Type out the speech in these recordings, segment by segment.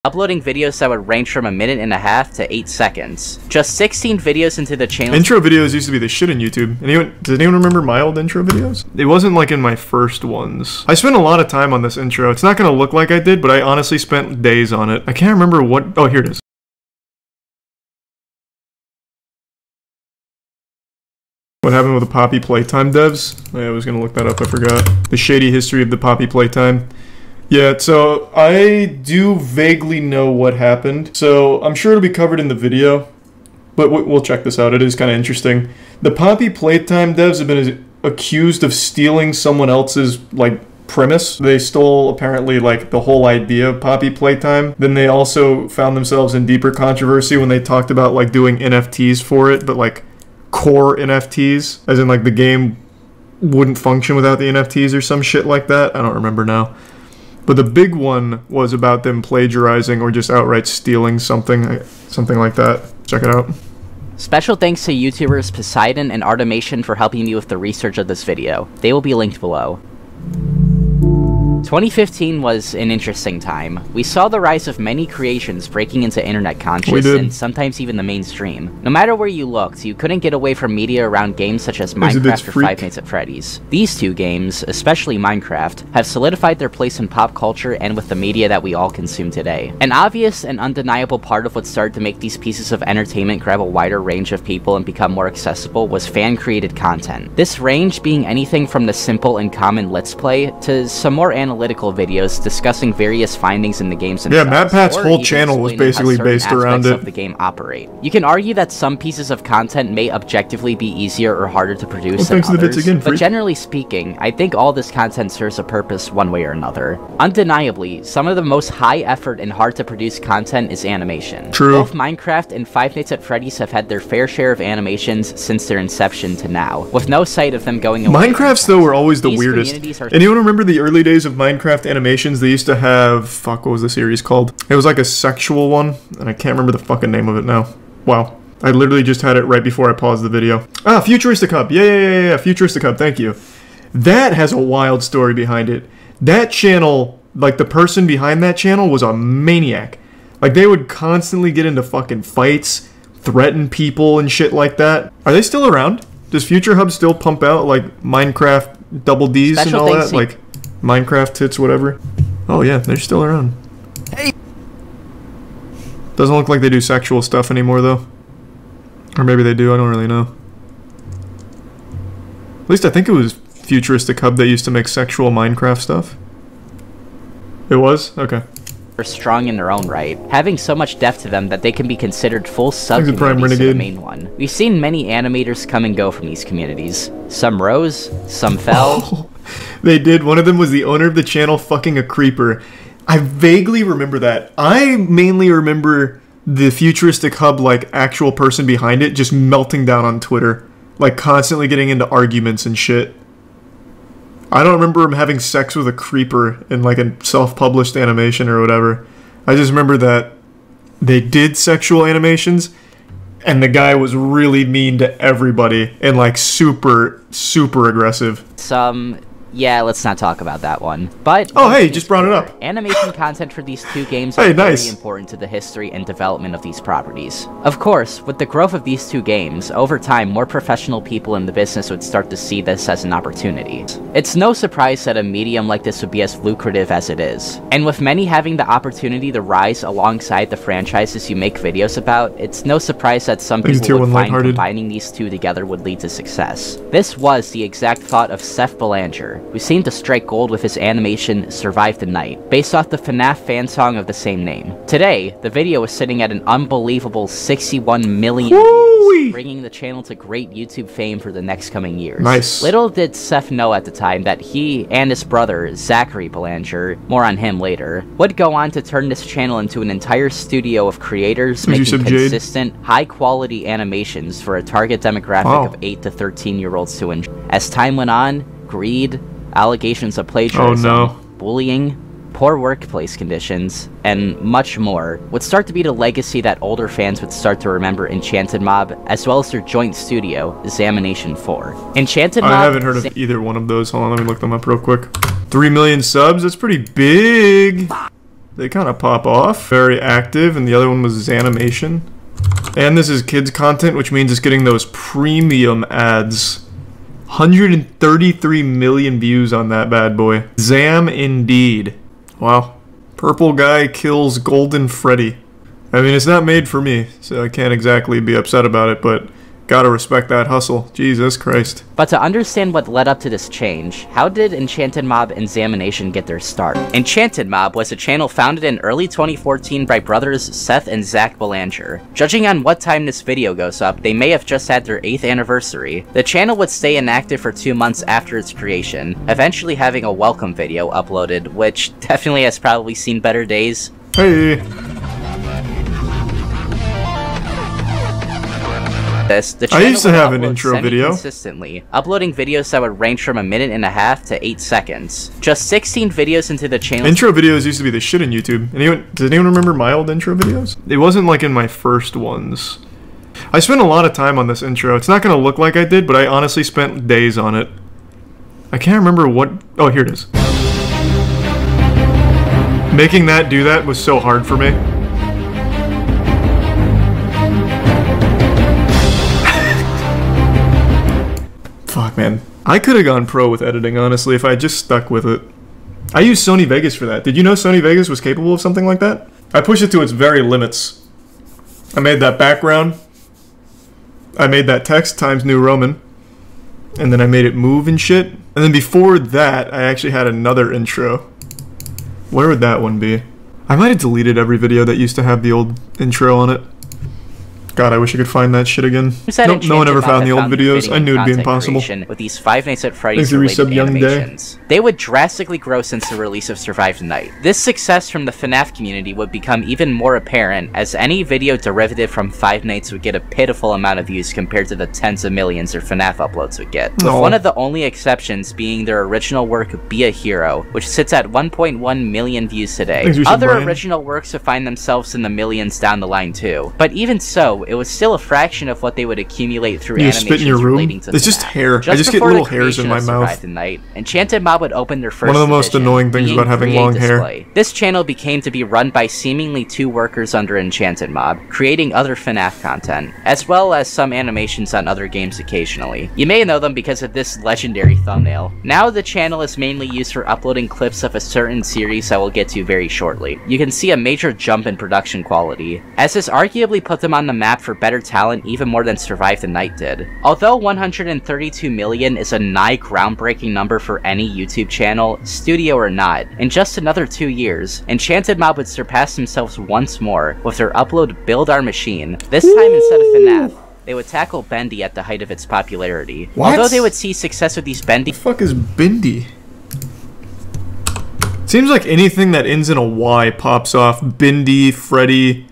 uploading videos that would range from 1.5 minutes to 8 seconds. Just 16 videos into the channel. Intro videos used to be the shit on YouTube. Does anyone remember my old intro videos? It wasn't like in my first ones. I spent a lot of time on this intro. It's not gonna look like I did, but I honestly spent days on it. I can't remember what. Oh, here it is. What happened with the Poppy Playtime devs? I was gonna look that up, I forgot. The shady history of the Poppy Playtime. Yeah, so I do vaguely know what happened. So I'm sure it'll be covered in the video, but we'll check this out. It is kind of interesting. The Poppy Playtime devs have been accused of stealing someone else's, like, premise. They stole, apparently, like, the whole idea of Poppy Playtime. Then they also found themselves in deeper controversy when they talked about, like, doing NFTs for it, but, like, core NFTs, as in, like, the game wouldn't function without the NFTs or some shit like that. I don't remember now. But the big one was about them plagiarizing or just outright stealing something like that. Check it out. Special thanks to YouTubers Poseidon and Artemation for helping me with the research of this video. They will be linked below. 2015 was an interesting time. We saw the rise of many creations breaking into internet conscious and sometimes even the mainstream. No matter where you looked, you couldn't get away from media around games such as Minecraft or Five Nights at Freddy's. These two games, especially Minecraft, have solidified their place in pop culture and with the media that we all consume today. An obvious and undeniable part of what started to make these pieces of entertainment grab a wider range of people and become more accessible was fan-created content. This range being anything from the simple and common Let's Play to some more analytical videos discussing various findings in the games themselves. Yeah, MatPat's whole channel was basically based around it. Of the game operate. You can argue that some pieces of content may objectively be easier or harder to produce than others, but generally speaking, I think all this content serves a purpose one way or another. Undeniably, some of the most high effort and hard to produce content is animation. True. Both Minecraft and Five Nights at Freddy's have had their fair share of animations since their inception to now, with no sight of them going away. Minecrafts, though, were always the weirdest. Anyone remember the early days of Minecraft animations? They used to have, fuck, what was the series called? It was like a sexual one, and I can't remember the fucking name of it now. Wow. I literally just had it right before I paused the video. Ah, Futuristic Hub. Yeah, Futuristic Hub, thank you. That has a wild story behind it. That channel, like, the person behind that channel was a maniac. Like, they would constantly get into fucking fights, threaten people and shit like that. Are they still around? Does Future Hub still pump out, like, Minecraft double Ds and all that? Like, Minecraft tits, whatever. Oh yeah, they're still around. Hey. Doesn't look like they do sexual stuff anymore though. Or maybe they do, I don't really know. At least I think it was Futuristic Hub that used to make sexual Minecraft stuff. It was? Okay. Are strong in their own right, having so much depth to them that they can be considered full sub-communities to the main one. We've seen many animators come and go from these communities. Some rose, some fell. Oh, they did. One of them was the owner of the channel fucking a creeper. I vaguely remember that. I mainly remember the Futuristic Hub, like, actual person behind it just melting down on Twitter. Like, constantly getting into arguments and shit. I don't remember him having sex with a creeper in, like, a self-published animation or whatever. I just remember that they did sexual animations, and the guy was really mean to everybody, and, like, super, super aggressive. Yeah, let's not talk about that one. But oh, hey, just brought it up. Animation content for these two games are very important to the history and development of these properties. Of course, with the growth of these two games, over time, more professional people in the business would start to see this as an opportunity. It's no surprise that a medium like this would be as lucrative as it is. And with many having the opportunity to rise alongside the franchises you make videos about, it's no surprise that some people would find combining these two together would lead to success. This was the exact thought of Seth Belanger, who seemed to strike gold with his animation Survive the Night, based off the FNAF fan song of the same name. Today, the video is sitting at an unbelievable 61 million views, bringing the channel to great YouTube fame for the next coming years. Nice. Little did Seth know at the time that he and his brother, Zachary Belanger, more on him later, would go on to turn this channel into an entire studio of creators making consistent, high-quality animations for a target demographic of 8 to 13-year-olds to enjoy. As time went on, greed, allegations of plagiarism, bullying, poor workplace conditions, and much more would start to be the legacy that older fans would start to remember Enchantedmob, as well as their joint studio, Examination 4. Enchantedmob... I haven't heard of either one of those. Hold on, let me look them up real quick. 3 million subs? That's pretty big! They kind of pop off. Very active, and the other one was Zanimation. And this is kids content, which means it's getting those premium ads. 133 million views on that bad boy. Zam indeed. Wow. Purple guy kills Golden Freddy. I mean, it's not made for me, so I can't exactly be upset about it, but gotta respect that hustle. Jesus Christ. But to understand what led up to this change, how did Enchantedmob and Zamination get their start? Enchantedmob was a channel founded in early 2014 by brothers Seth and Zach Belanger. Judging on what time this video goes up, they may have just had their 8th anniversary. The channel would stay inactive for 2 months after its creation, eventually having a welcome video uploaded, which definitely has probably seen better days. Hey! I used to have an intro video. Consistently, uploading videos that would range from 1.5 minutes to 8 seconds. Just 16 videos into the channel. Intro videos used to be the shit on YouTube. Does anyone remember my old intro videos? It wasn't like in my first ones. I spent a lot of time on this intro. It's not going to look like I did, but I honestly spent days on it. I can't remember what... Oh, here it is. Making that do that was so hard for me. Fuck, man. I could have gone pro with editing, honestly, if I just stuck with it. I used Sony Vegas for that. Did you know Sony Vegas was capable of something like that? I pushed it to its very limits. I made that background. I made that text Times New Roman. And then I made it move and shit. And then before that, I actually had another intro. Where would that one be? I might have deleted every video that used to have the old intro on it. God, I wish I could find that shit again. Nope, no one ever found the old videos. I knew it'd be impossible. With these Five Nights at Freddy's related animations. They would drastically grow since the release of Survive the Night. This success from the FNAF community would become even more apparent as any video derivative from Five Nights would get a pitiful amount of views compared to the tens of millions their FNAF uploads would get. With one of the only exceptions being their original work Be a Hero, which sits at 1.1 million views today. Other original works would find themselves in the millions down the line too. But even so, it was still a fraction of what they would accumulate through animations relating to It's just hair. I just get little hairs in my mouth. Enchantedmob would open their first one of the most annoying things about having long hair. This channel became to be run by seemingly 2 workers under Enchantedmob, creating other FNAF content, as well as some animations on other games occasionally. You may know them because of this legendary thumbnail. Now the channel is mainly used for uploading clips of a certain series I will get to very shortly. You can see a major jump in production quality, as this arguably put them on the map for better talent even more than Survive the Night did. Although 132 million is a nigh groundbreaking number for any YouTube channel, studio or not, in just another 2 years, Enchantedmob would surpass themselves once more with their upload Build Our Machine. This time instead of FNAF, they would tackle Bendy at the height of its popularity. What? Although they would see success with these Bendy— The fuck is Bendy? Seems like anything that ends in a Y pops off. Bendy, Freddy,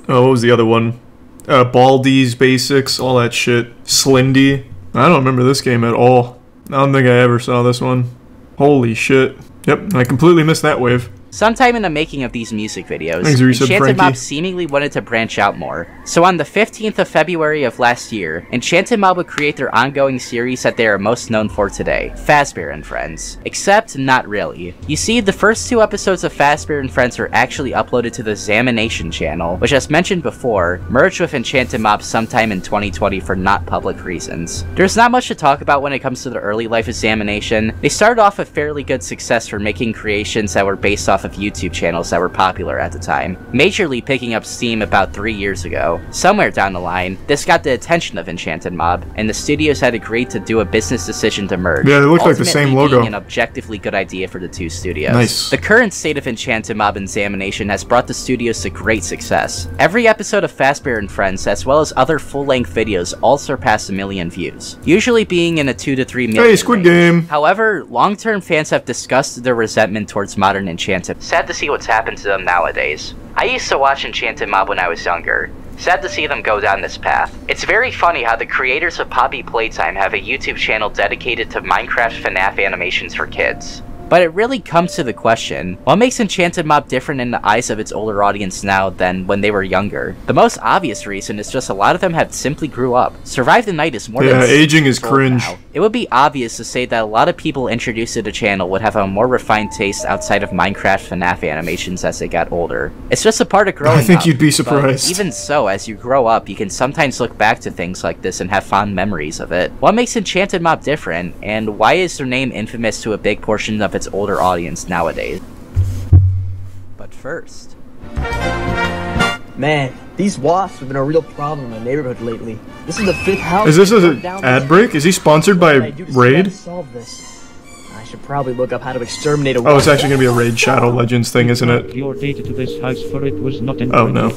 oh, what was the other one? Baldi's Basics, all that shit. Slendy. I don't remember this game at all. I don't think I ever saw this one. Holy shit. Yep, I completely missed that wave. Sometime in the making of these music videos, Enchantedmob seemingly wanted to branch out more. So on the 15th of February of last year, Enchantedmob would create their ongoing series that they are most known for today, Fazbear and Friends. Except, not really. You see, the first 2 episodes of Fazbear and Friends were actually uploaded to the Zamination channel, which as mentioned before, merged with Enchantedmob sometime in 2020 for not public reasons. There's not much to talk about when it comes to the early life of Zamination. They started off a fairly good success for making creations that were based off of YouTube channels that were popular at the time, majorly picking up steam about 3 years ago. Somewhere down the line, this got the attention of Enchantedmob, and the studios had agreed to do a business decision to merge. Yeah, they look like the same logo. Being an objectively good idea for the 2 studios. Nice. The current state of Enchantedmob and Zamination has brought the studios to great success. Every episode of Fazbear and Friends, as well as other full-length videos, all surpass 1 million views, usually being in a 2 to 3 million. Hey, Squid Game! However, long-term fans have discussed their resentment towards modern Enchanted. Sad to see what's happened to them nowadays. I used to watch Enchantedmob when I was younger. Sad to see them go down this path. It's very funny how the creators of Poppy Playtime have a YouTube channel dedicated to Minecraft FNAF animations for kids. But it really comes to the question, what makes Enchantedmob different in the eyes of its older audience now than when they were younger? The most obvious reason is just a lot of them have simply grew up. Survive the Night is more than aging is cringe. Now. It would be obvious to say that a lot of people introduced to the channel would have a more refined taste outside of Minecraft FNAF animations as they got older. It's just a part of growing up. I think you'd be surprised. Even so, as you grow up, you can sometimes look back to things like this and have fond memories of it. What makes Enchantedmob different, and why is their name infamous to a big portion of its older audience nowadays? But first... Man, these wasps have been a real problem in my neighborhood lately. This is the 5th house. Is this an ad break? Is he sponsored by Raid? Solve this. I should probably look up how to exterminate a Oh, it's actually gonna be a Raid Shadow Legends thing, isn't it? Your data to this house for it was not Oh no.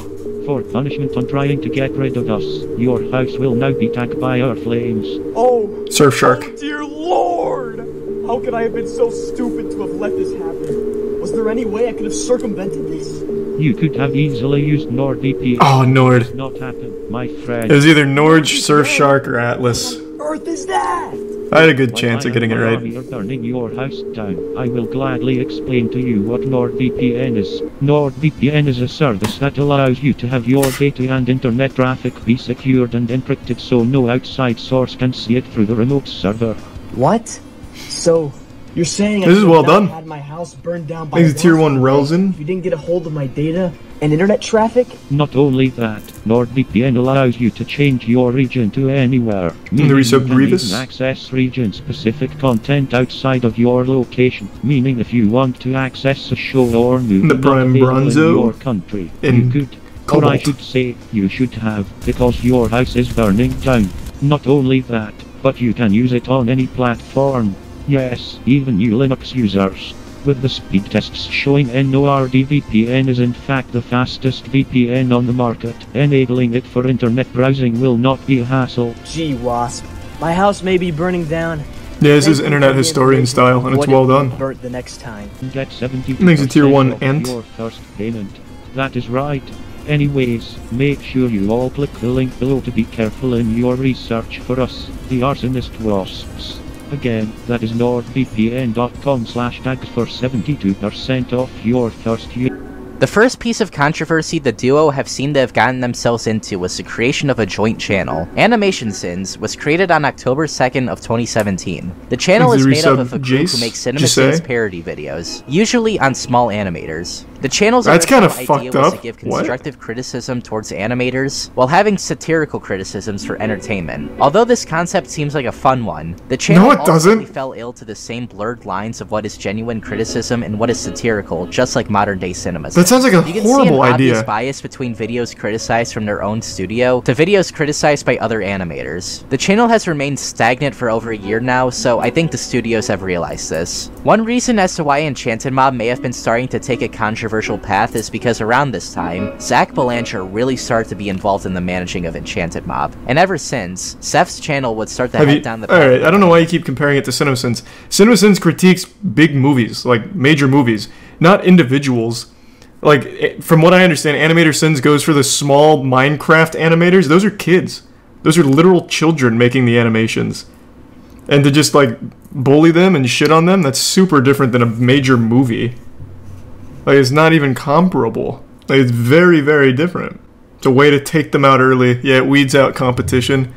For punishment on trying to get rid of us, your house will now be attacked by our flames. Oh! Surfshark. Oh, dear Lord! How could I have been so stupid to have let this happen? Was there any way I could have circumvented this? You could have easily used NordVPN. Oh, Nord. It did not happen, my friend. It was either Nord, Surfshark, or Atlas. What Earth is that? I had a good chance of getting it right. You're burning your house down. I will gladly explain to you what NordVPN is. NordVPN is a service that allows you to have your data and internet traffic be secured and encrypted so no outside source can see it through the remote server. What? So, you're saying this is well done. Had my house burned down by Thanks to Tier 1 Relzen. You didn't get a hold of my data and internet traffic? Not only that, NordVPN allows you to change your region to anywhere, meaning you can even access region-specific content outside of your location, meaning if you want to access a show or movie the Prime Bronzo in your country, you could, or I should say, you should have, because your house is burning down. Not only that, but you can use it on any platform. Yes, even you Linux users. With the speed tests showing NordVPN is in fact the fastest VPN on the market, enabling it for internet browsing will not be a hassle. Gee, Wasp. My house may be burning down. Yeah, this is internet historian style, and it's well done. Burnt the next time. Get 70% makes it Tier 1 Ent. Your first payment. That is right. Anyways, make sure you all click the link below to be careful in your research for us, the arsonist wasps. Again, that is nordvpn.com/tags for 72% off your first year. The first piece of controversy the duo have seemed to have gotten themselves into was the creation of a joint channel. Animation Sins was created on October 2nd of 2017. The channel is made up of a group who makes Cinema Sins parody videos, usually on small animators. The channel's original idea was to give constructive criticism towards animators, while having satirical criticisms for entertainment. Although this concept seems like a fun one, the channel ultimately fell ill to the same blurred lines of what is genuine criticism and what is satirical, just like modern-day cinema. That sounds like a horrible idea. You can see an obvious bias between videos criticized from their own studio to videos criticized by other animators. The channel has remained stagnant for over a year now, so I think the studios have realized this. One reason as to why Enchantedmob may have been starting to take a controversial path is because around this time, Zach Balancher really started to be involved in the managing of Enchantedmob, and ever since, Zeph's channel would start to head down the path. Alright, I don't know why you keep comparing it to CinemaSins. CinemaSins critiques big movies, like major movies, not individuals. Like, from what I understand, Animator Sins goes for the small Minecraft animators. Those are kids. Those are literal children making the animations. And to just, like, bully them and shit on them, that's super different than a major movie. Like, it's not even comparable. Like, it's very, very different. It's a way to take them out early. Yeah, it weeds out competition.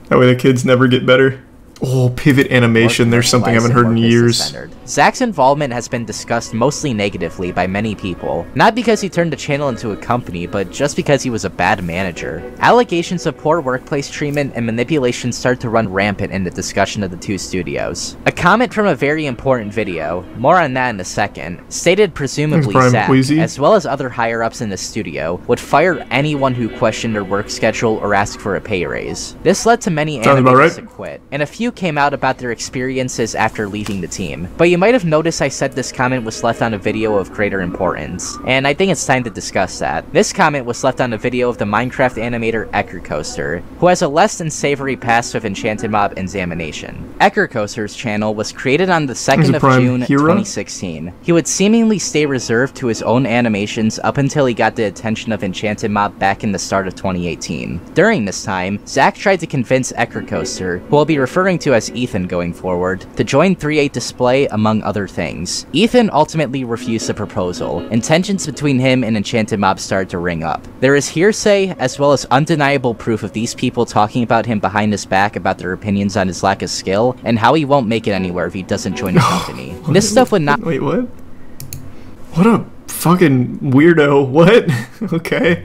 That way the kids never get better. Oh, pivot animation. There's something I haven't heard in years. Zach's involvement has been discussed mostly negatively by many people. Not because he turned the channel into a company, but just because he was a bad manager. Allegations of poor workplace treatment and manipulation started to run rampant in the discussion of the two studios. A comment from a very important video, more on that in a second, stated presumably Zach, as well as other higher-ups in the studio, would fire anyone who questioned their work schedule or asked for a pay raise. This led to many animators to quit, and a few came out about their experiences after leaving the team. But you might have noticed I said this comment was left on a video of greater importance, and I think it's time to discuss that. This comment was left on a video of the Minecraft animator Eckercoaster, who has a less than savory past with Enchantedmob examination. Eckercoaster's channel was created on the 2nd of June 2016. He would seemingly stay reserved to his own animations up until he got the attention of Enchantedmob back in the start of 2018. During this time, Zach tried to convince Eckercoaster, who will be referring referring to as Ethan going forward, to join 3-8 Display, among other things. Ethan ultimately refused the proposal, and tensions between him and Enchantedmob started to ring up. There is hearsay, as well as undeniable proof of these people talking about him behind his back about their opinions on his lack of skill, and how he won't make it anywhere if he doesn't join the company. This stuff would not- Wait, what? What a fucking weirdo. What? Okay.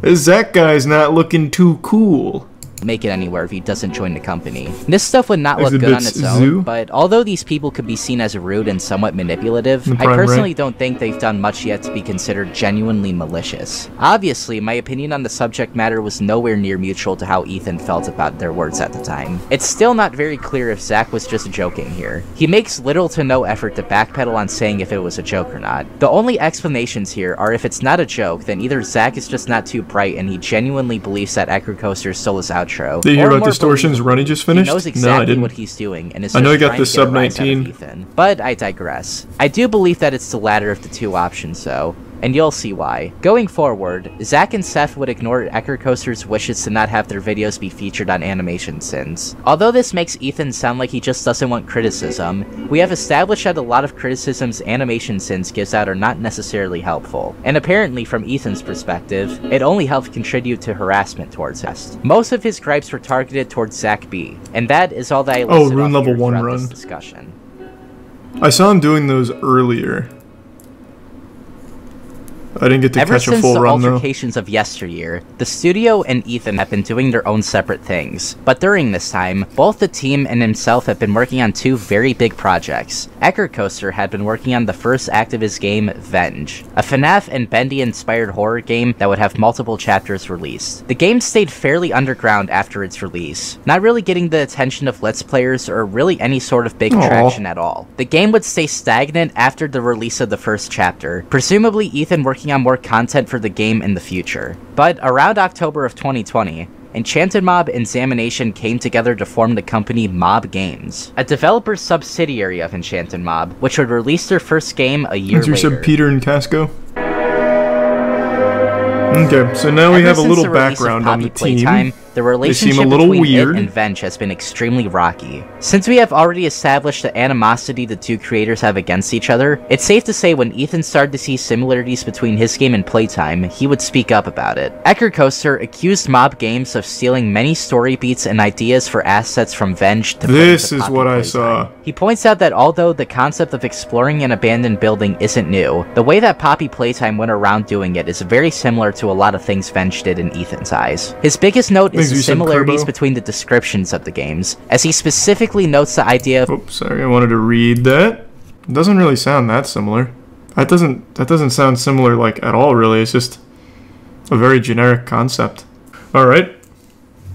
This Zach guy's not looking too cool. Make it anywhere if he doesn't join the company. This stuff would not look good on its own, but although these people could be seen as rude and somewhat manipulative, I personally don't think they've done much yet to be considered genuinely malicious. Obviously, my opinion on the subject matter was nowhere near mutual to how Ethan felt about their words at the time. It's still not very clear if Zach was just joking here. He makes little to no effort to backpedal on saying if it was a joke or not. The only explanations here are if it's not a joke, then either Zach is just not too bright and he genuinely believes that Echo Coaster stole his outro. Did you hear about Distortion's run he just finished? He knows exactly what he's doing, and is I know he got the sub 19. But I digress. I do believe that it's the latter of the two options, though, and you'll see why. Going forward, Zach and Seth would ignore Echo Coaster's wishes to not have their videos be featured on Animation Sins. Although this makes Ethan sound like he just doesn't want criticism, we have established that a lot of criticisms Animation Sins gives out are not necessarily helpful. And apparently, from Ethan's perspective, it only helped contribute to harassment towards us. Most of his gripes were targeted towards Zach B, and that is all that I listed rune level 1 throughout run. this discussion. I saw him doing those earlier. I didn't get to catch a full run, though. Ever since the altercations of yesteryear, the studio and Ethan have been doing their own separate things. But during this time, both the team and himself have been working on two very big projects. Echo Coaster had been working on the first act of his game, Venge, a FNAF and Bendy-inspired horror game that would have multiple chapters released. The game stayed fairly underground after its release, not really getting the attention of Let's Players or really any sort of big traction at all. The game would stay stagnant after the release of the first chapter, presumably Ethan working on more content for the game in the future. But around October of 2020, Enchantedmob and Examination came together to form the company Mob Games, a developer subsidiary of Enchantedmob, which would release their first game a year later. Said Peter and Casco? Okay, so now we have a little background on the team. Playtime, the relationship between it and Venge has been extremely rocky. Since we have already established the animosity the two creators have against each other, it's safe to say when Ethan started to see similarities between his game and Playtime, he would speak up about it. Echo Coaster accused Mob Games of stealing many story beats and ideas for assets from Venge to This is what I saw. He points out that although the concept of exploring an abandoned building isn't new, the way that Poppy Playtime went around doing it is very similar to a lot of things Venge did in Ethan's eyes. His biggest note is the similarities between the descriptions of the games, as he specifically notes the idea of— Oops, sorry, I wanted to read that. It doesn't really sound that similar. That doesn't sound similar, like, at all, really. It's just a very generic concept. Alright.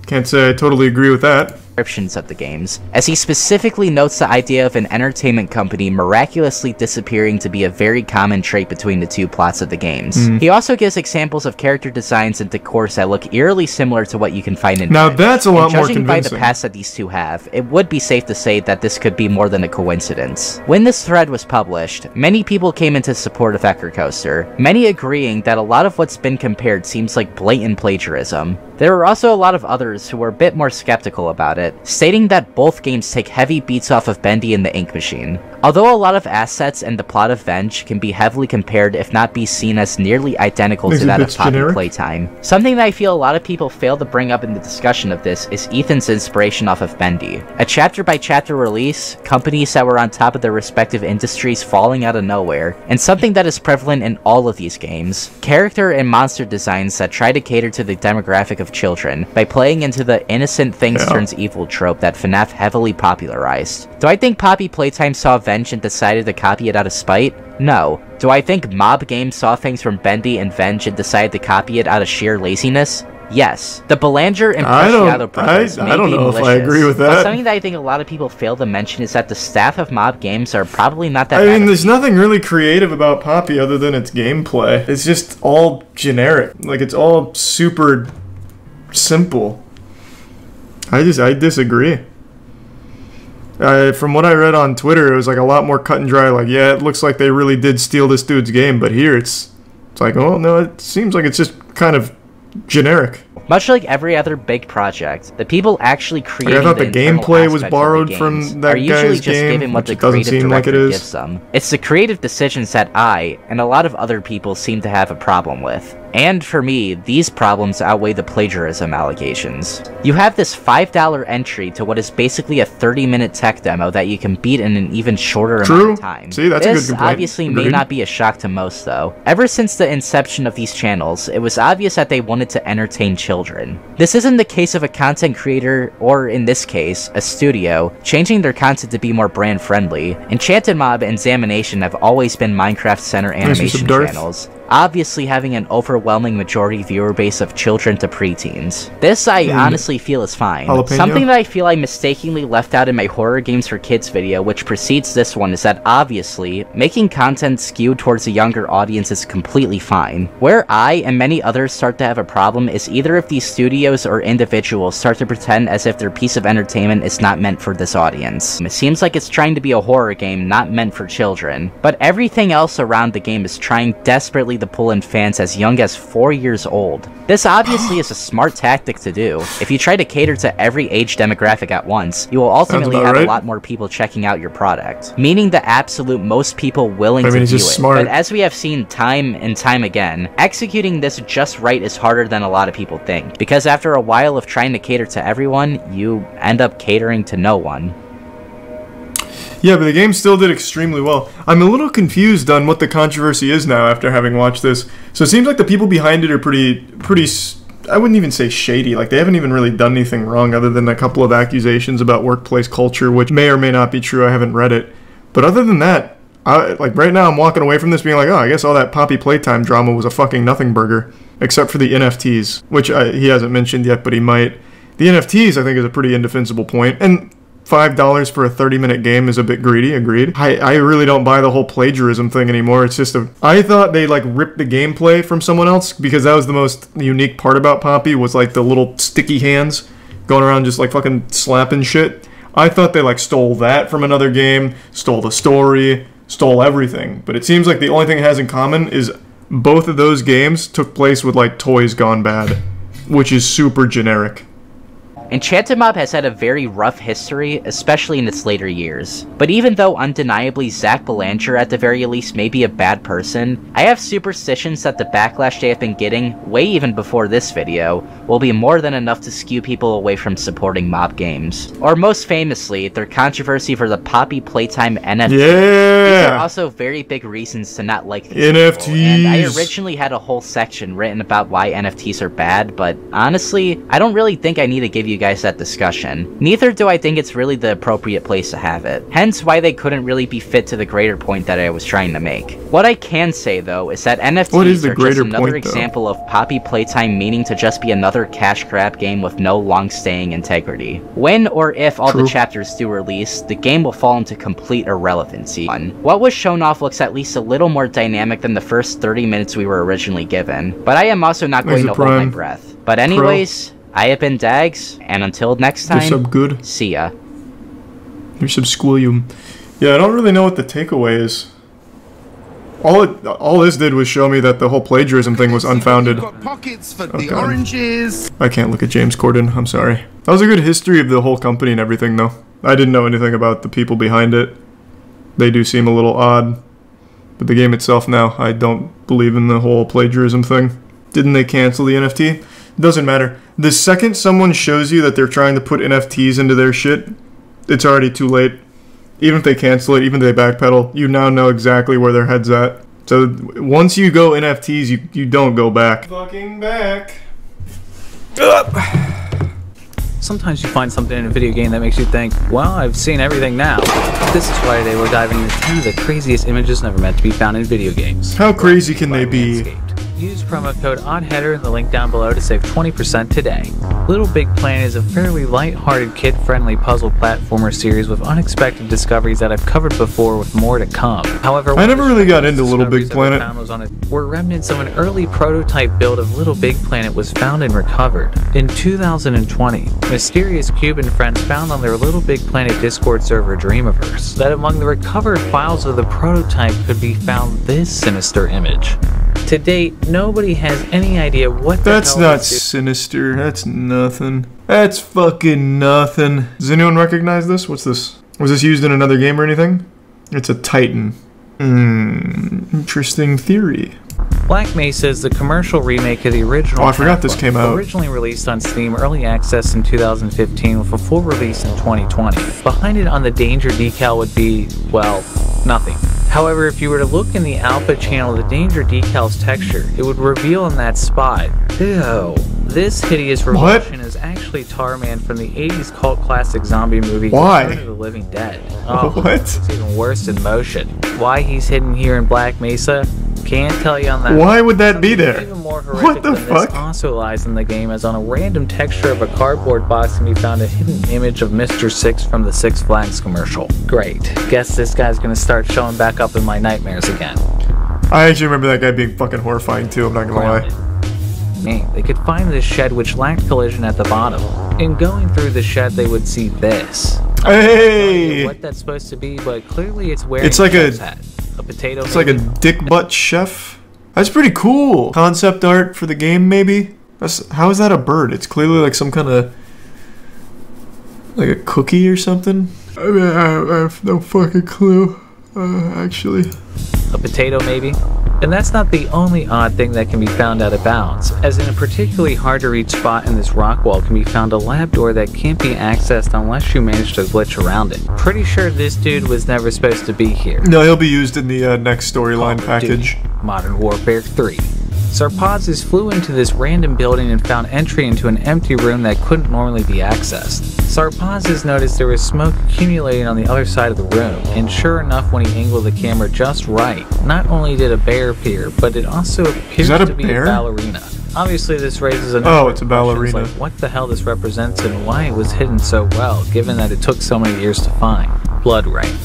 Can't say I totally agree with that. Descriptions of the games, as he specifically notes the idea of an entertainment company miraculously disappearing to be a very common trait between the two plots of the games. He also gives examples of character designs and decors that look eerily similar to what you can find in Now that's a lot more convincing. Judging by the past that these two have, it would be safe to say that this could be more than a coincidence. When this thread was published, many people came into support of Echo Coaster, many agreeing that a lot of what's been compared seems like blatant plagiarism. There were also a lot of others who were a bit more skeptical about it, stating that both games take heavy beats off of Bendy and the Ink Machine. Although a lot of assets and the plot of Venge can be heavily compared if not be seen as nearly identical to that of Poppy Playtime, something that I feel a lot of people fail to bring up in the discussion of this is Ethan's inspiration off of Bendy. A chapter-by-chapter release, companies that were on top of their respective industries falling out of nowhere, and something that is prevalent in all of these games, character and monster designs that try to cater to the demographic of children by playing into the innocent things turns evil trope that FNAF heavily popularized. Do I think Poppy Playtime saw Venge and decided to copy it out of spite? No. Do I think Mob Games saw things from Bendy and Venge and decided to copy it out of sheer laziness? Yes. The Belanger and Preciado brothers may be malicious, if I agree with that. But something that I think a lot of people fail to mention is that the staff of Mob Games are probably not that bad. I mean, there's nothing really creative about Poppy other than its gameplay. It's just all generic. Like, it's all super simple. I disagree. From what I read on Twitter, it was like a lot more cut and dry. Like, yeah, it looks like they really did steal this dude's game, but here it's like, oh no, it seems like it's just kind of generic. Much like every other big project, the people actually creating I thought the gameplay was borrowed from that are usually guy's just game, given what which the it doesn't creative seem like it director is. gives them. It's the creative decisions that I, and a lot of other people, seem to have a problem with. And for me, these problems outweigh the plagiarism allegations. You have this $5 entry to what is basically a 30-minute tech demo that you can beat in an even shorter amount of time. See, that's a good complaint. This obviously may not be a shock to most, though. Ever since the inception of these channels, it was obvious that they wanted to entertain children. This isn't the case of a content creator, or in this case, a studio, changing their content to be more brand-friendly. Enchantedmob and Examination have always been Minecraft-Center animation channels, obviously having an overwhelming majority viewer base of children to preteens. This I honestly feel is fine. Something that I feel I mistakenly left out in my horror games for kids video, which precedes this one, is that obviously, making content skewed towards a younger audience is completely fine. Where I and many others start to have a problem is either if these studios or individuals start to pretend as if their piece of entertainment is not meant for this audience. It seems like it's trying to be a horror game not meant for children, but everything else around the game is trying desperately to pull in fans as young as 4 years old. This obviously is a smart tactic to do. If you try to cater to every age demographic at once, you will ultimately have a lot more people checking out your product, meaning the absolute most people willing to view it. But as we have seen time and time again, executing this just right is harder than a lot of people think, because after a while of trying to cater to everyone, you end up catering to no one. Yeah, but the game still did extremely well. I'm a little confused on what the controversy is now after having watched this. So it seems like the people behind it are pretty, I wouldn't even say shady. Like, they haven't even really done anything wrong other than a couple of accusations about workplace culture, which may or may not be true. I haven't read it. But other than that, like right now I'm walking away from this being like, oh, I guess all that Poppy Playtime drama was a fucking nothing burger. Except for the NFTs, which he hasn't mentioned yet, but he might. The NFTs, I think, is a pretty indefensible point. And $5 for a 30-minute game is a bit greedy, agreed. I really don't buy the whole plagiarism thing anymore. It's just I thought they, like, ripped the gameplay from someone else, because that was the most unique part about Poppy, was, like, the little sticky hands going around just, like, fucking slapping shit. I thought they, like, stole that from another game, stole the story, stole everything. But it seems like the only thing it has in common is both of those games took place with, like, toys gone bad, which is super generic. Enchantedmob has had a very rough history, especially in its later years. But even though undeniably Zach Belanger at the very least may be a bad person, I have superstitions that the backlash they have been getting, way even before this video, will be more than enough to skew people away from supporting mob games. Or most famously, their controversy for the Poppy Playtime NFT. Yeah! These are also very big reasons to not like these NFTs! people, and I originally had a whole section written about why NFTs are bad, but honestly, I don't really think I need to give you guys that discussion. Neither do I think it's really the appropriate place to have it. Hence why they couldn't really be fit to the greater point that I was trying to make. What I can say though is that NFTs are just another example of Poppy Playtime meaning to just be another cash grab game with no long-staying integrity. When or if all the chapters do release, the game will fall into complete irrelevancy. What was shown off looks at least a little more dynamic than the first 30 minutes we were originally given, but I am also not going to hold my breath. But anyways, I have been Dags, and until next time, see ya. You're subsquillium. Yeah, I don't really know what the takeaway is. All this did was show me that the whole plagiarism thing was unfounded. Pockets for the oranges. I can't look at James Corden, I'm sorry. That was a good history of the whole company and everything, though. I didn't know anything about the people behind it. They do seem a little odd. But the game itself now, I don't believe in the whole plagiarism thing. Didn't they cancel the NFT? Doesn't matter. The second someone shows you that they're trying to put NFTs into their shit, it's already too late. Even if they cancel it, even if they backpedal, you now know exactly where their head's at. So once you go NFTs, you don't go back. Fucking back. Sometimes you find something in a video game that makes you think, well, I've seen everything now. This is why today we're diving into 10 of the craziest images never meant to be found in video games. How crazy can they be? Use promo code ODDHEADER in the link down below to save 20% today. Little Big Planet is a fairly light-hearted, kid-friendly puzzle platformer series with unexpected discoveries that I've covered before with more to come. However, I never really got into Little Big Planet. Where remnants of an early prototype build of Little Big Planet was found and recovered. In 2020, mysterious Cuban friends found on their Little Big Planet Discord server Dreamiverse that among the recovered files of the prototype could be found this sinister image. To date, nobody has any idea what the That's hell not this dude- sinister. That's nothing. That's fucking nothing. Does anyone recognize this? What's this? Was this used in another game or anything? It's a Titan. Interesting theory. Black Mesa is the commercial remake of the original. Oh, I forgot this came out. Originally released on Steam Early Access in 2015 with a full release in 2020. Behind it on the danger decal would be, well, nothing. However, if you were to look in the alpha channel, the danger decal's texture, it would reveal in that spot. Ew. This hideous revulsion is actually Tarman from the 80s cult classic zombie movie Return of the Living Dead. Oh, what? It's even worse in motion. Why he's hidden here in Black Mesa? Can't tell you on that. Why would that be there? Even more horrific What the than fuck? This also lies in the game, as on a random texture of a cardboard box can be found a hidden image of Mr. Six from the Six Flags commercial. Great. Guess this guy's gonna start showing back up in my nightmares again. I actually remember that guy being fucking horrifying too, I'm not gonna lie. Man, they could find this shed which lacked collision at the bottom. In going through the shed, they would see this. Hey! I don't know what that's supposed to be, but clearly it's wearing It's like a chef's hat. A potato. It's like a dick butt chef. That's pretty cool. Concept art for the game, maybe? How is that a bird? It's clearly like some kind of... like a cookie or something? I mean, I have no fucking clue, actually. A potato, maybe? And that's not the only odd thing that can be found out of bounds, as in a particularly hard to reach spot in this rock wall can be found a lab door that can't be accessed unless you manage to glitch around it. Pretty sure this dude was never supposed to be here. No, he'll be used in the next storyline package. Modern Warfare 3. Sarpazes flew into this random building and found entry into an empty room that couldn't normally be accessed. Sarpazes noticed there was smoke accumulating on the other side of the room, and sure enough, when he angled the camera just right, not only did a bear appear, but it also appears to be a ballerina. Obviously, this raises a number it's a ballerina. like what the hell this represents and why it was hidden so well, given that it took so many years to find. Blood Rain.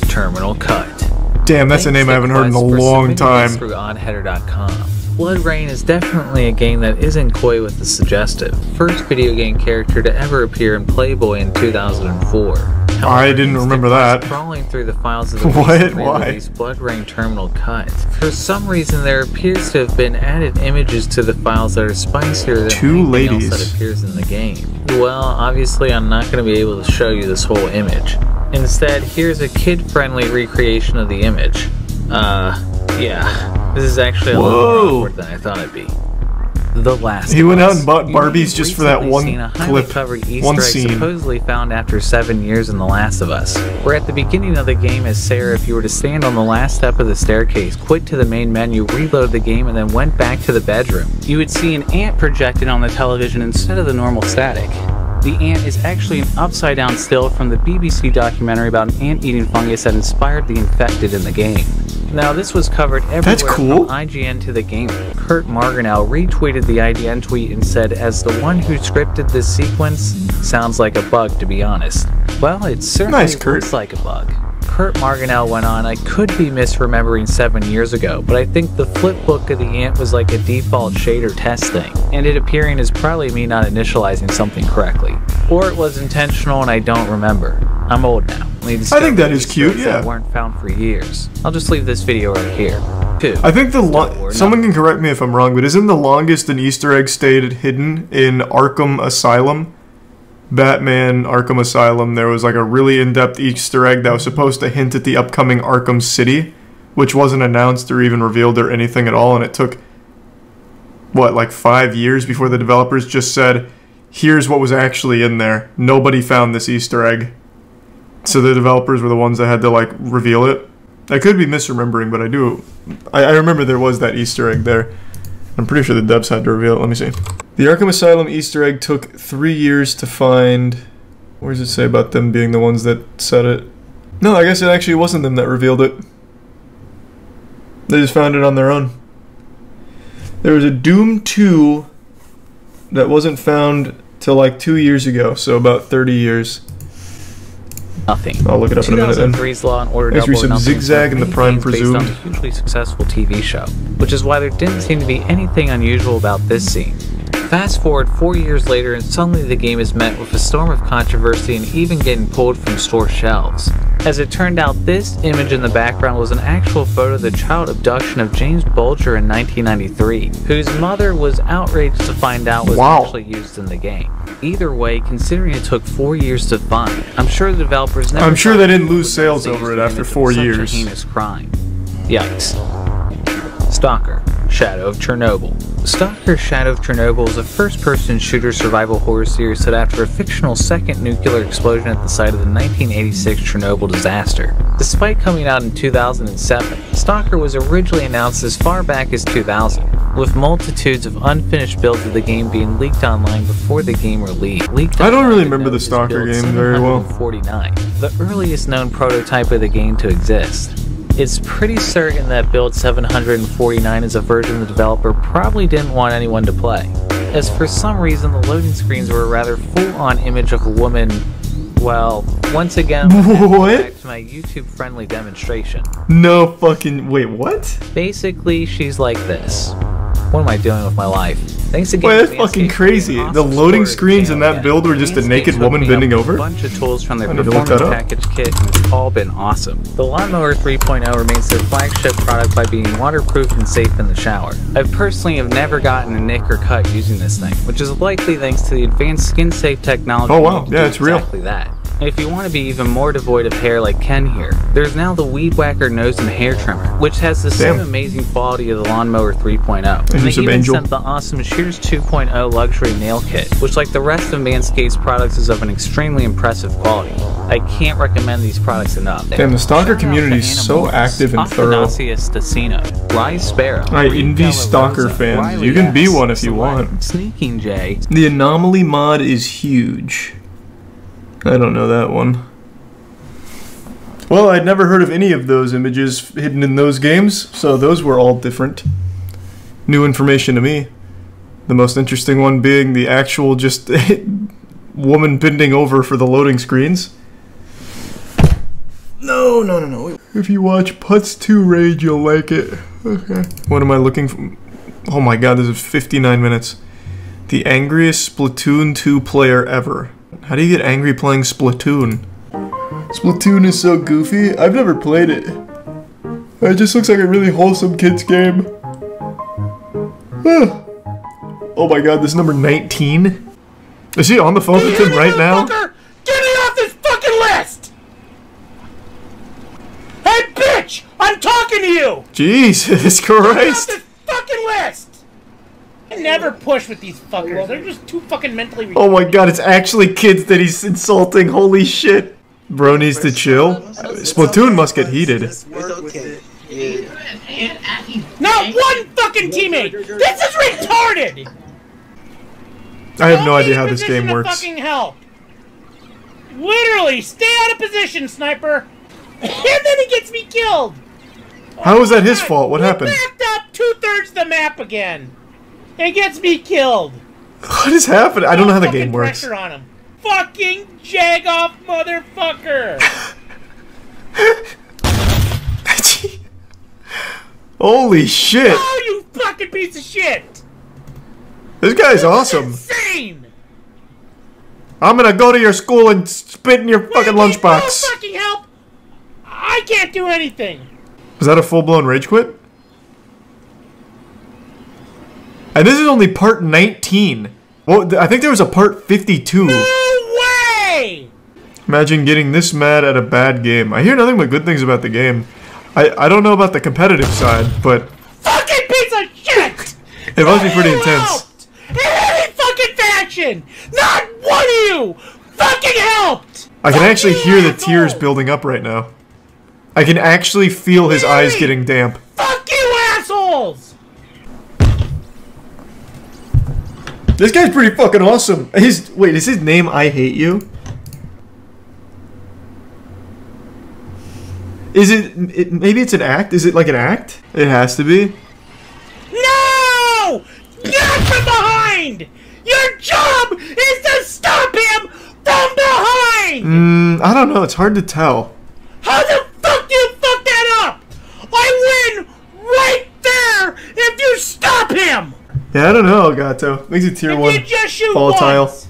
Terminal Cut. Damn, that's a name I haven't heard in a long time. Through oddheader.com. Blood Rain is definitely a game that isn't coy with the suggestive. First video game character to ever appear in Playboy in 2004. However, I didn't remember that. Crawling through the files of the Why? Blood Rain Terminal Cut. For some reason, there appears to have been added images to the files that are spicier than anything else that appears in the game. Well, obviously, I'm not going to be able to show you this whole image. Instead, here's a kid-friendly recreation of the image. Yeah. This is actually a little more awkward than I thought it'd be. The Last He went of out Us. and bought Barbies just for that one clip, one scene. Supposedly found after 7 years in The Last of Us. Where at the beginning of the game as Sarah, if you were to stand on the last step of the staircase, quit to the main menu, reload the game, and then went back to the bedroom, you would see an ant projected on the television instead of the normal static. The ant is actually an upside-down still from the BBC documentary about an ant-eating fungus that inspired the infected in the game. Now, this was covered everywhere from IGN to The Gamer. Kurt Marginell retweeted the IGN tweet and said, "As the one who scripted this sequence, sounds like a bug, to be honest." Well, it certainly looks like a bug. Kurt Marginell went on, "I could be misremembering 7 years ago, but I think the flipbook of the ant was like a default shader test thing, and it appearing is probably me not initializing something correctly. Or it was intentional and I don't remember. I'm old now. I think that is cute, yeah. That weren't found for years. I'll just leave this video right here. 2. I think someone can correct me if I'm wrong, but isn't the longest an Easter egg stayed hidden in Arkham Asylum? Batman Arkham Asylum, there was like a really in-depth Easter egg that was supposed to hint at the upcoming Arkham City, which wasn't announced or even revealed or anything at all, and it took, what, like 5 years before the developers just said, here's what was actually in there. Nobody found this Easter egg. So the developers were the ones that had to, like, reveal it. I could be misremembering, but I remember there was that Easter egg there. I'm pretty sure the devs had to reveal it. Let me see. The Arkham Asylum Easter egg took 3 years to find. Where does it say about them being the ones that said it? No, I guess it actually wasn't them that revealed it. They just found it on their own. There was a Doom 2 that wasn't found till like 2 years ago, so about 30 years. Nothing. I'll look it up in a minute then. 2003's Law and Order Thanks for some Double or Nothing Zigzag and the Prime Presumed. based on a hugely successful TV show, which is why there didn't seem to be anything unusual about this scene. Fast forward 4 years later and suddenly the game is met with a storm of controversy and even getting pulled from store shelves. As it turned out, this image in the background was an actual photo of the child abduction of James Bulger in 1993, whose mother was outraged to find out was actually used in the game. Either way, considering it took 4 years to find, I'm sure the developers never. I'm sure they didn't lose sales over it after 4 years. Such a heinous crime. Yikes. Stalker, Shadow of Chernobyl. Stalker Shadow of Chernobyl is a first-person shooter survival horror series set after a fictional second nuclear explosion at the site of the 1986 Chernobyl disaster. Despite coming out in 2007, Stalker was originally announced as far back as 2000, with multitudes of unfinished builds of the game being leaked online before the game released. I don't really remember the Stalker game very well. 49, the earliest known prototype of the game to exist. It's pretty certain that Build 749 is a version the developer probably didn't want anyone to play, as for some reason the loading screens were a rather full-on image of a woman. Well, once again, what? Back to my YouTube-friendly demonstration. No fucking wait, what? Basically, she's like this. What am I doing with my life? Thanks again. Wait, that's fucking crazy. The loading screens in that build were just a naked woman bending over? A bunch of tools from their performance package kit, and it's all been awesome. The Lawnmower 3.0 remains their flagship product by being waterproof and safe in the shower. I personally have never gotten a nick or cut using this thing, which is likely thanks to the advanced skin-safe technology. Oh wow, yeah, it's real. Exactly that. And if you want to be even more devoid of hair like Ken here, there's now the Weed Whacker nose and hair trimmer, which has the same amazing quality of the Lawnmower 3.0. And they even sent the awesome Shears 2.0 luxury nail kit, which like the rest of Manscaped's products is of an extremely impressive quality. I can't recommend these products enough. Damn, the Stalker community is so active and thorough. Rise Sparrow. I envy Stalker fans. You can be one if you want. Sneaking Jay. The Anomaly mod is huge. I don't know that one. Well, I'd never heard of any of those images hidden in those games, so those were all different. New information to me. The most interesting one being the actual just woman bending over for the loading screens. No. If you watch Putz 2 Rage, you'll like it. Okay. What am I looking for? Oh my god, this is 59 minutes. The angriest Splatoon 2 player ever. How do you get angry playing Splatoon? Splatoon is so goofy. I've never played it. It just looks like a really wholesome kid's game. Oh my god, this is number 19? Is he on the phone with him right now? Get me off this fucking list! Hey bitch! I'm talking to you! Jesus Christ! Get me off this fucking list! I never push with these fuckers. They're just too fucking mentally retarded. Oh my god, it's actually kids that he's insulting. Holy shit. Bro needs to chill. Splatoon must get heated. Not one fucking teammate! This is retarded! I have no idea how this game works. Fucking help! Literally, stay out of position, sniper! And then he gets me killed! How was that his fault? What happened? He backed up 2/3 the map again! It gets me killed. What is happening? I don't know how the game works. Pressure on him. Fucking jag-off motherfucker. Holy shit. Oh, you fucking piece of shit. This guy's awesome. Insane. I'm gonna go to your school and spit in your fucking lunchbox. No fucking help. I can't do anything. Was that a full-blown rage quit? And this is only part 19. Well, I think there was a part 52. No way! Imagine getting this mad at a bad game. I hear nothing but good things about the game. I don't know about the competitive side, but... Fucking piece of shit! It must be pretty intense. In any fucking fashion! Not one of you fucking helped! I can actually hear the tears building up right now. I can actually feel his eyes getting damp. Fuck you, assholes! This guy's pretty fucking awesome. Wait, is his name I Hate You? Is it maybe it's an act? Is it like an act? It has to be. No! Not from behind! Your job is to stop him from behind! I don't know. It's hard to tell. How the fuck do you fuck that up? I win right there if you stop him! Yeah, I don't know, Gato. Makes it tier 1 volatile. Once.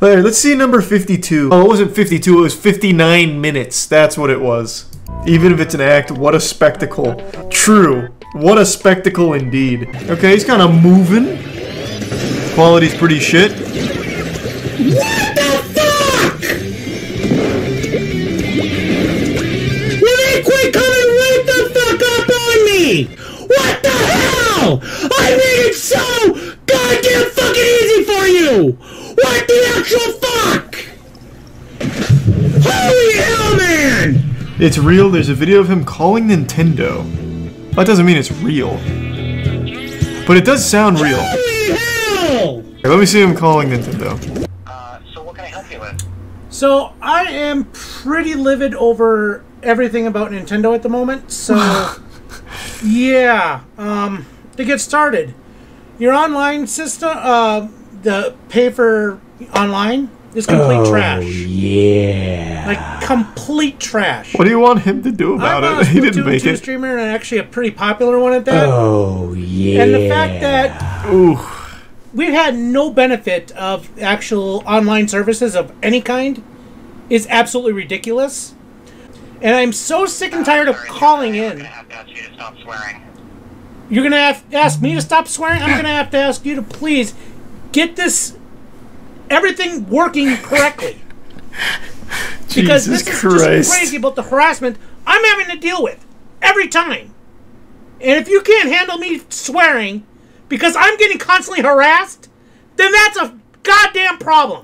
Alright, let's see number 52. Oh, it wasn't 52, it was 59 minutes. That's what it was. Even if it's an act, what a spectacle. True. What a spectacle indeed. Okay, he's kind of moving. Quality's pretty shit. What the fuck? Will they quit coming right the fuck up on me? What the hell? I made it so goddamn fucking easy for you! What the actual fuck? Holy hell, man! It's real, there's a video of him calling Nintendo. That doesn't mean it's real. But it does sound real. Holy hell! Okay, let me see him calling Nintendo. So what can I help you with? So, I am pretty livid over everything about Nintendo at the moment, so... yeah, to get started. Your online system, the pay for online is complete trash. Yeah. Like, complete trash. What do you want him to do about it? He didn't make it. Streamer, and actually a pretty popular one at that. Oh, yeah. And the fact that... Ooh. We've had no benefit of actual online services of any kind is absolutely ridiculous. And I'm so sick and tired of calling in. I'm gonna have to ask you to stop swearing. You're gonna have to ask me to stop swearing? I'm gonna have to ask you to please get this everything working correctly. Because Jesus this is Christ. just crazy about the harassment I'm having to deal with every time. And if you can't handle me swearing because I'm getting constantly harassed, then that's a goddamn problem.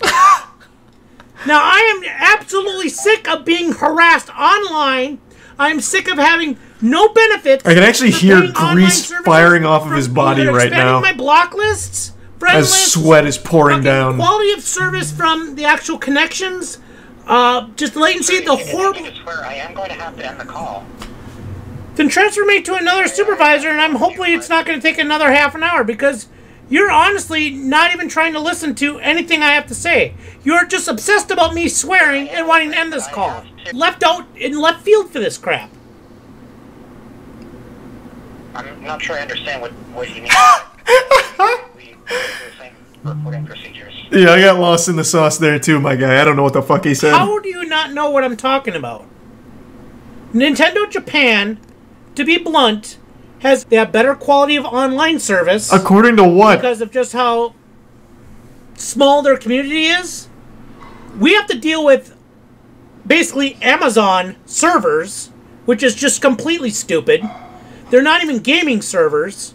Now, I am absolutely sick of being harassed online. I'm sick of having no benefits. I can actually hear grease firing off of his body right now. My block lists, friend as lists, sweat is pouring down. Quality of service from the actual connections, just latency, the horrible... I am going to have to end the call. Then transfer me to another supervisor, and I'm hopefully it's not going to take another half an hour, because you're honestly not even trying to listen to anything I have to say. You're just obsessed about me swearing and wanting to end this call. Left out in left field for this crap. I'm not sure I understand what you mean. we the same reporting procedures. Yeah, I got lost in the sauce there too, my guy. I don't know what the fuck he said. How do you not know what I'm talking about? Nintendo Japan, to be blunt, has that better quality of online service. According to what? Because of just how small their community is. We have to deal with basically Amazon servers, which is just completely stupid. They're not even gaming servers,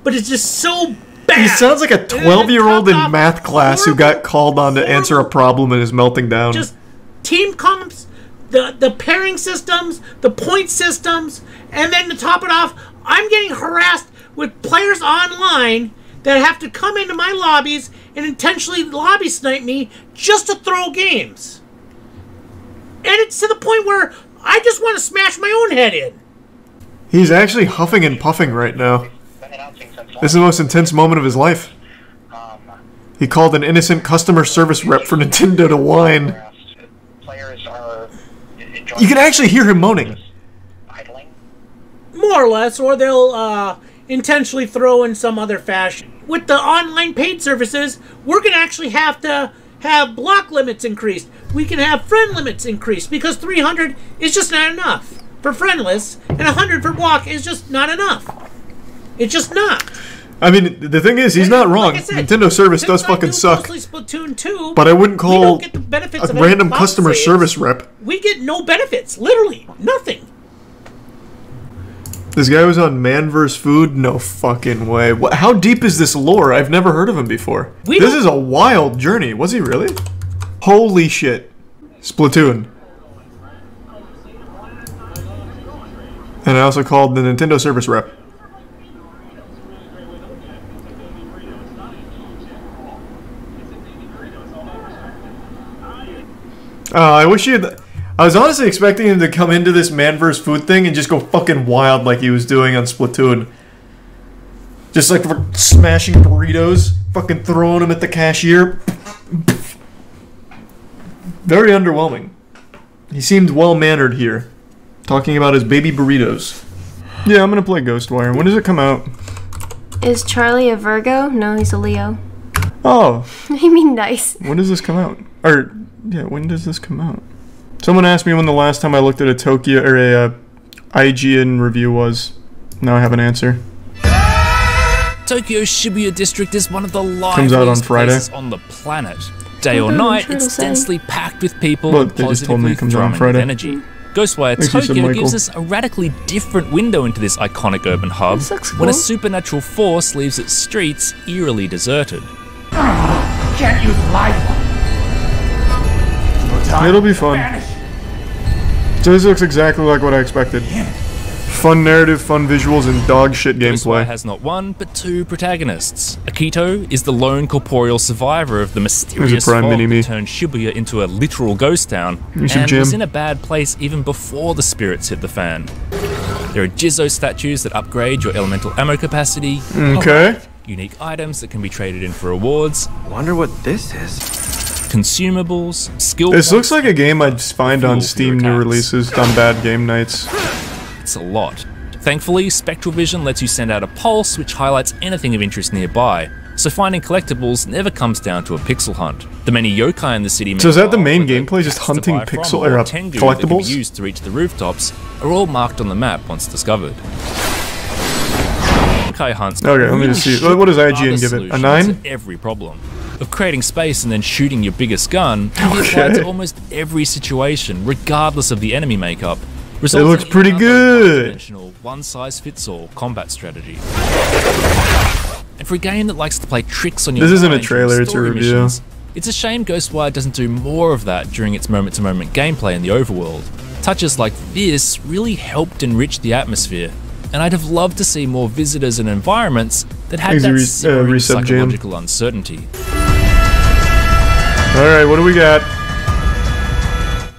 but it's just so bad. He sounds like a 12-year-old in math class who got called on to answer a problem and is melting down. Just team comps, the pairing systems, the point systems, and then to top it off, I'm getting harassed with players online that have to come into my lobbies and intentionally lobby snipe me just to throw games. And it's to the point where I just want to smash my own head in. He's actually huffing and puffing right now. This is the most intense moment of his life. He called an innocent customer service rep for Nintendo to whine. You can actually hear him moaning. More or less, or they'll intentionally throw in some other fashion. With the online paid services, we're going to actually have to have block limits increased. We can have friend limits increased, because 300 is just not enough for friend lists, and 100 for block is just not enough. It's just not. I mean, the thing is, he's not wrong. Like said, Nintendo service does fucking suck. Splatoon 2, but I wouldn't call a random customer service rep. We get no benefits. Literally, nothing. This guy was on Man vs. Food? No fucking way. What, how deep is this lore? I've never heard of him before. This is a wild journey. Was he really? Holy shit. Splatoon. And I also called the Nintendo service rep. I wish he had... I was honestly expecting him to come into this Man vs. Food thing and just go fucking wild like he was doing on Splatoon. Just like smashing burritos, fucking throwing them at the cashier. Very underwhelming. He seemed well-mannered here, talking about his baby burritos. Yeah, I'm gonna play Ghostwire. When does it come out? Is Charlie a Virgo? No, he's a Leo. Oh. I mean nice. When does this come out? Or, yeah, when does this come out? Someone asked me when the last time I looked at a Tokyo, or a IGN review was. Now I have an answer. Tokyo's Shibuya district is one of the Comes out on liveliest Friday. places on the planet. Day or night, it's densely packed with people and they just told me positively it comes out on thrumming with Friday. energy. Ghostwire Thanks, you said, Tokyo Michael. gives us a radically different window into this iconic urban hub when a supernatural force leaves its streets eerily deserted. Can't use life. It'll be fun. So this looks exactly like what I expected. Fun narrative, fun visuals, and dog shit gameplay. Ghostwire has not one, but two protagonists. Akito is the lone corporeal survivor of the mysterious fog that turned Shibuya into a literal ghost town, and was in a bad place even before the spirits hit the fan. There are Jizzo statues that upgrade your elemental ammo capacity. Okay. Unique items that can be traded in for rewards. Wonder what this is. Consumables, skill This looks like a game I'd find on Steam new releases on bad game nights. It's a lot. Thankfully, Spectral Vision lets you send out a pulse which highlights anything of interest nearby, so finding collectibles never comes down to a pixel hunt. The many yokai in the city. So is that the main gameplay, just hunting pixel or collectibles? That can be used to reach the rooftops are all marked on the map once discovered. Yokai hunts. Okay, let me just see. What does IGN give it? A 9? Every problem of creating space and then shooting your biggest gun can be applied to almost every situation, regardless of the enemy makeup. It looks pretty good. One-size-fits-all combat strategy. And for a game that likes to play tricks on your This isn't a mind trailer, during it's a story review. missions, it's a shame Ghostwire doesn't do more of that during its moment-to-moment gameplay in the overworld. Touches like this really helped enrich the atmosphere, and I'd have loved to see more visitors and environments that had that simmering psychological uncertainty. Alright, what do we got?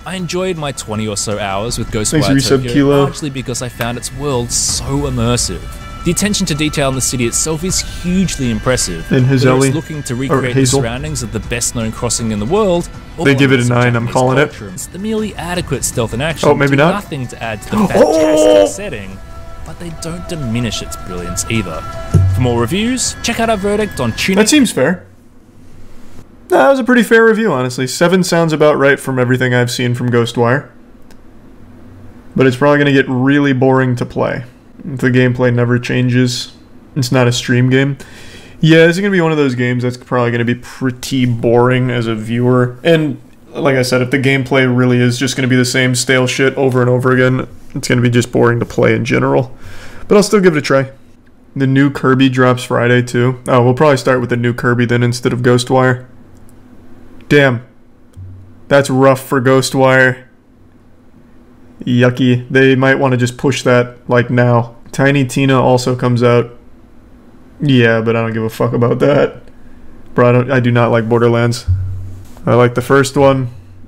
I enjoyed my 20 or so hours with Ghostwire Tokyo largely because I found its world so immersive. The attention to detail in the city itself is hugely impressive. And Whether it's looking to recreate the surroundings of the best-known crossing in the world, or they give it a 9, I'm calling it. It's the merely adequate stealth and action maybe not. Nothing to add to the fantastic setting, but they don't diminish its brilliance either. For more reviews, check out our verdict on tuning. That seems fair. No, that was a pretty fair review, honestly. 7 sounds about right from everything I've seen from Ghostwire. But it's probably going to get really boring to play. If the gameplay never changes. It's not a stream game. Yeah, this is going to be one of those games that's probably going to be pretty boring as a viewer. And, like I said, if the gameplay really is just going to be the same stale shit over and over again, it's going to be just boring to play in general. But I'll still give it a try. The new Kirby drops Friday, too. Oh, we'll probably start with the new Kirby then instead of Ghostwire. Damn. That's rough for Ghostwire. Yucky. They might want to just push that, like, now. Tiny Tina also comes out. Yeah, but I don't give a fuck about that. Bro, I do not like Borderlands. I like the first one.